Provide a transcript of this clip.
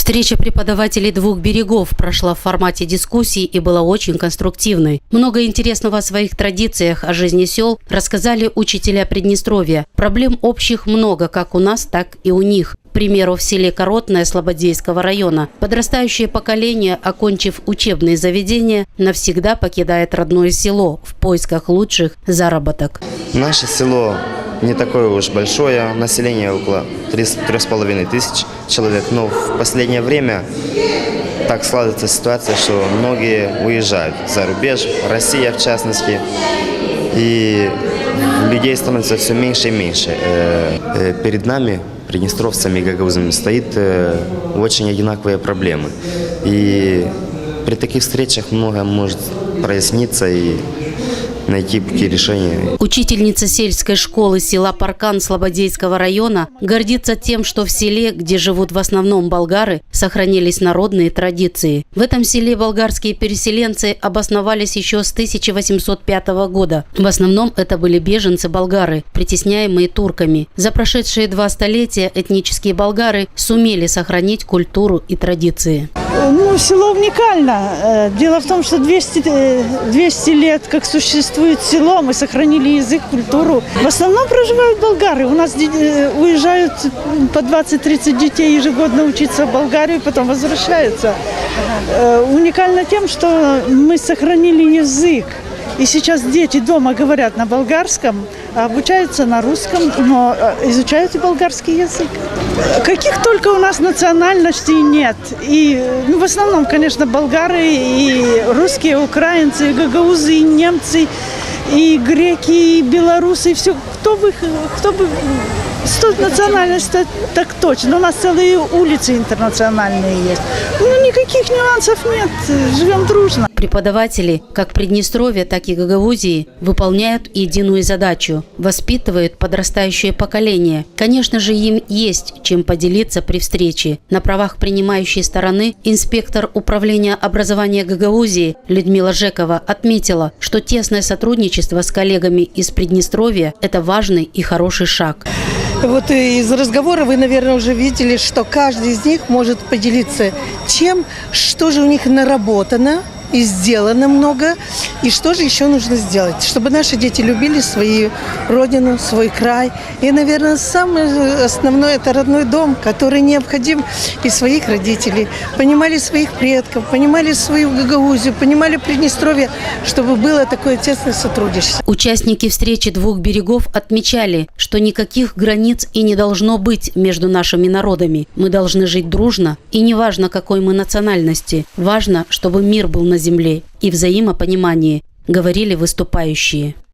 Встреча преподавателей двух берегов прошла в формате дискуссии и была очень конструктивной. Много интересного о своих традициях, о жизни сел рассказали учителя Приднестровья. Проблем общих много как у нас, так и у них. К примеру, в селе Коротное Слободейского района подрастающее поколение, окончив учебные заведения, навсегда покидает родное село в поисках лучших заработок. Наше село не такое уж большое, население около 3,5 тысяч человек, но в последнее время так складывается ситуация, что многие уезжают за рубеж, Россия в частности, и людей становится все меньше и меньше. Перед нами, приднестровцами и гагаузами, стоит очень одинаковые проблемы. И при таких встречах многое может проясниться и найти пути решения. Учительница сельской школы села Паркан Слободейского района гордится тем, что в селе, где живут в основном болгары, сохранились народные традиции. В этом селе болгарские переселенцы обосновались еще с 1805 года. В основном это были беженцы-болгары, притесняемые турками. За прошедшие 2 столетия этнические болгары сумели сохранить культуру и традиции. Село уникально. Дело в том, что 200 лет, как существует село, мы сохранили язык, культуру. В основном проживают болгары. У нас уезжают по 20-30 детей ежегодно учиться в Болгарию, потом возвращаются. Уникально тем, что мы сохранили язык. И сейчас дети дома говорят на болгарском, а обучаются на русском, но изучают и болгарский язык. Каких только у нас национальностей нет. И в основном, конечно, болгары, и русские, украинцы, и гагаузы, и немцы, и греки, и белорусы, и все. Кто бы 100 национальностей, так точно. У нас целые улицы интернациональные есть. Никаких нюансов нет. Живем дружно. Преподаватели, как Приднестровья, так и Гагаузии, выполняют единую задачу – воспитывают подрастающее поколение. Конечно же, им есть чем поделиться при встрече. На правах принимающей стороны инспектор управления образования Гагаузии Людмила Жекова отметила, что тесное сотрудничество с коллегами из Приднестровья – это важный и хороший шаг. Вот из разговора вы, наверное, уже видели, что каждый из них может поделиться тем, что же у них наработано и сделано много, и что же еще нужно сделать, чтобы наши дети любили свою родину, свой край. И, наверное, самое основное – это родной дом, который необходим и своих родителей. Понимали своих предков, понимали свою Гагаузию, понимали Приднестровье, чтобы было такое тесное сотрудничество. Участники встречи двух берегов отмечали, что никаких границ и не должно быть между нашими народами. Мы должны жить дружно, и неважно, какой мы национальности. Важно, чтобы мир был на земле и взаимопонимание, говорили выступающие.